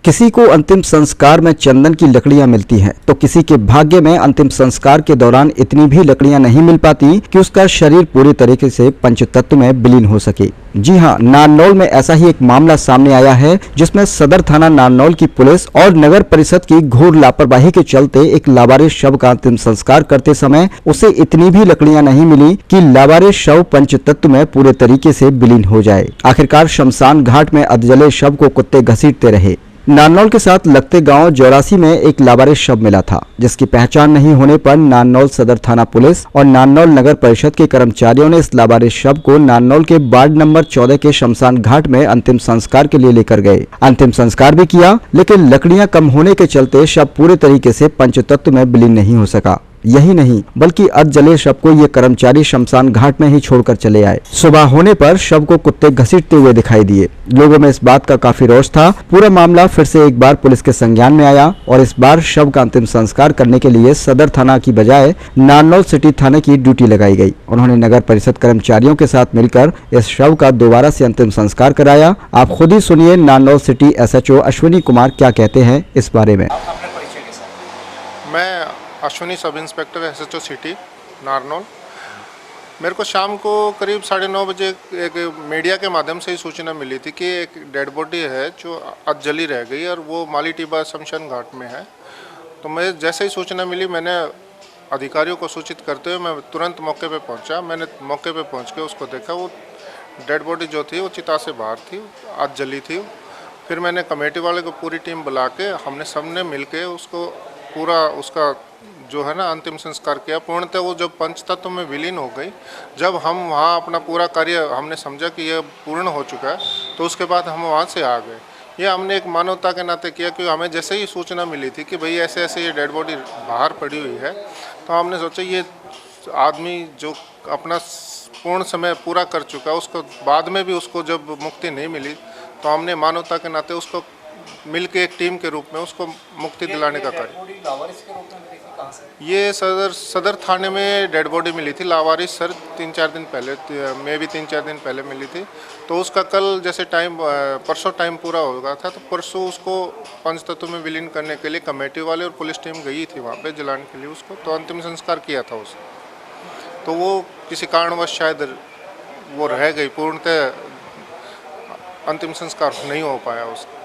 किसी को अंतिम संस्कार में चंदन की लकड़ियां मिलती हैं, तो किसी के भाग्य में अंतिम संस्कार के दौरान इतनी भी लकड़ियां नहीं मिल पाती कि उसका शरीर पूरी तरीके से पंचतत्व में विलीन हो सके। जी हां, नारनौल में ऐसा ही एक मामला सामने आया है, जिसमें सदर थाना नारनौल की पुलिस और नगर परिषद की घोर लापरवाही के चलते एक लावारिस शव का अंतिम संस्कार करते समय उसे इतनी भी लकड़ियां नहीं मिली कि लावारिस शव पंचतत्व में पूरे तरीके से विलीन हो जाए। आखिरकार शमशान घाट में अधजले शव को कुत्ते घसीटते रहे। नारनौल के साथ लगते गांव जौरासी में एक लावारिस शव मिला था, जिसकी पहचान नहीं होने पर नारनौल सदर थाना पुलिस और नारनौल नगर परिषद के कर्मचारियों ने इस लावारिस शव को नारनौल के वार्ड नंबर 14 के शमशान घाट में अंतिम संस्कार के लिए लेकर गए। अंतिम संस्कार भी किया, लेकिन लकड़ियां कम होने के चलते शव पूरे तरीके से पंचतत्व में विलीन नहीं हो सका। यही नहीं, बल्कि अधजले शव को ये कर्मचारी शमशान घाट में ही छोड़कर चले आए। सुबह होने पर शव को कुत्ते घसीटते हुए दिखाई दिए। लोगों में इस बात का काफी रोष था। पूरा मामला फिर से एक बार पुलिस के संज्ञान में आया और इस बार शव का अंतिम संस्कार करने के लिए सदर थाना की बजाय नारनौल सिटी थाने की ड्यूटी लगाई गई। उन्होंने नगर परिषद कर्मचारियों के साथ मिलकर इस शव का दोबारा से अंतिम संस्कार कराया। आप खुद ही सुनिए नारनौल सिटी SHO अश्विनी कुमार क्या कहते हैं इस बारे में। मैं Ashwini sub inspector SHO city Narnaul. मेरे को शाम को करीब 9:30 बजे एक मीडिया के माध्यम से ही सूचना मिली थी कि एक डेड बॉडी है जो अधजली रह गई और वो माली टिब्बा शमशान घाट में है। तो मैं जैसे ही सूचना मिली, मैंने अधिकारियों को सूचित करते हुए मैं तुरंत मौके पे पहुंचा। मैंने मौके पे पहुंच के उसको देखा, वो डेड बॉडी जो थी वो चिता से बाहर थी, अधजली थी। फिर मैंने कमेटी वाले को पूरी टीम बुला के हमने सबने मिल के उसको पूरा उसका जो है ना अंतिम संस्कार किया। पूर्णतः वो जब पंचतत्व में विलीन हो गई, जब हम वहाँ अपना पूरा कार्य हमने समझा कि यह पूर्ण हो चुका है, तो उसके बाद हम वहाँ से आ गए। ये हमने एक मानवता के नाते किया, क्योंकि हमें जैसे ही सूचना मिली थी कि भाई ऐसे ऐसे ये डेड बॉडी बाहर पड़ी हुई है, तो हमने सोचा ये आदमी जो अपना पूर्ण समय पूरा कर चुका है, उसको बाद में भी उसको जब मुक्ति नहीं मिली, तो हमने मानवता के नाते उसको मिल के एक टीम के रूप में उसको मुक्ति दिलाने का कार्य। ये सदर थाने में डेड बॉडी मिली थी लावारिस सर 3-4 दिन पहले, मैं भी 3-4 दिन पहले मिली थी। तो उसका कल जैसे टाइम परसों टाइम पूरा हो गया था, तो परसों उसको पंचतत्व में विलीन करने के लिए कमेटी वाले और पुलिस टीम गई थी वहाँ पे जलाने के लिए उसको। तो अंतिम संस्कार किया था उसे, तो वो किसी कारणवश शायद वो रह गई, पूर्णतः अंतिम संस्कार नहीं हो पाया उसका।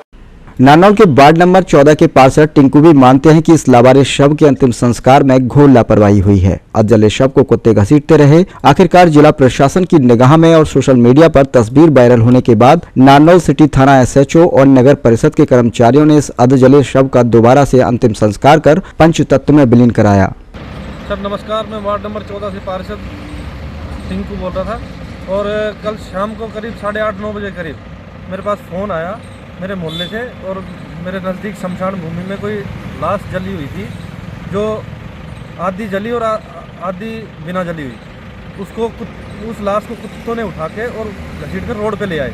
नारनौल के वार्ड नंबर 14 के पार्षद टिंकू भी मानते हैं कि इस लावारिस शव के अंतिम संस्कार में घोर लापरवाही हुई है। अधजले शव को कुत्ते घसीटते रहे। आखिरकार जिला प्रशासन की निगाह में और सोशल मीडिया पर तस्वीर वायरल होने के बाद नारनौल सिटी थाना SHO और नगर परिषद के कर्मचारियों ने इस अधजले शव का दोबारा से अंतिम संस्कार कर पंचतत्व में विलीन कराया। सर नमस्कार, मैं वार्ड नंबर 14 से पार्षद टिंकू बोल रहा था। और कल शाम को करीब 8:30-9 बजे करीब मेरे पास फ़ोन आया मेरे मोहल्ले से, और मेरे नज़दीक शमशान भूमि में कोई लाश जली हुई थी, जो आधी जली और आधी बिना जली हुई। उस लाश को कुत्तों ने उठा के और घसीट कर रोड पे ले आए।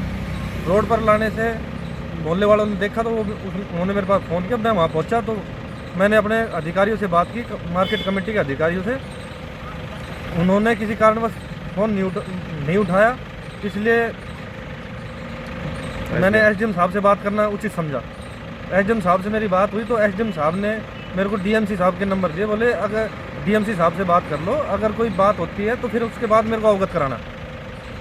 रोड पर लाने से मोहल्ले वालों ने देखा, तो उन्होंने मेरे पास फ़ोन किया। मैं वहाँ पहुँचा तो मैंने अपने अधिकारियों से बात की, मार्केट कमेटी के अधिकारियों से। उन्होंने किसी कारणवश फ़ोन नहीं उठाया, इसलिए मैंने SDM साहब से बात करना उचित समझा। SDM साहब से मेरी बात हुई तो SDM साहब ने मेरे को DMC साहब के नंबर दिए। बोले अगर DMC साहब से बात कर लो, अगर कोई बात होती है तो फिर उसके बाद मेरे को अवगत कराना।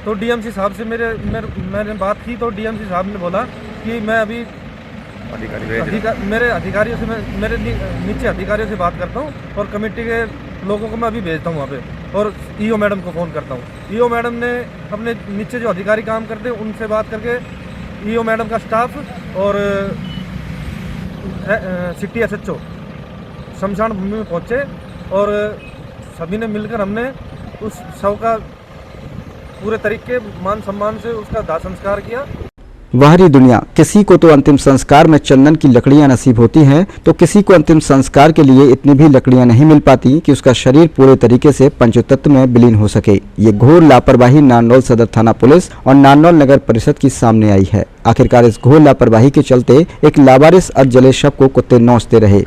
तो DMC साहब से मैंने बात की, तो DMC साहब ने बोला कि मैं अभी मेरे अधिकारियों से मेरे नीचे अधिकारियों से बात करता हूँ और कमेटी के लोगों को मैं अभी भेजता हूँ वहाँ पे, और EO मैडम को फ़ोन करता हूँ। EO मैडम ने अपने नीचे जो अधिकारी काम करते हैं उनसे बात करके EO मैडम का स्टाफ और सिटी SHO शमशान भूमि में पहुँचे और सभी ने मिलकर हमने उस शव का पूरे तरीके मान सम्मान से उसका दाह संस्कार किया। बाहरी दुनिया, किसी को तो अंतिम संस्कार में चंदन की लकड़ियां नसीब होती हैं, तो किसी को अंतिम संस्कार के लिए इतनी भी लकड़ियां नहीं मिल पाती कि उसका शरीर पूरे तरीके से पंचतत्व में विलीन हो सके। ये घोर लापरवाही नारनौल सदर थाना पुलिस और नारनौल नगर परिषद की सामने आई है। आखिरकार इस घोर लापरवाही के चलते एक लावारिस अधजले शव को कुत्ते नोचते रहे।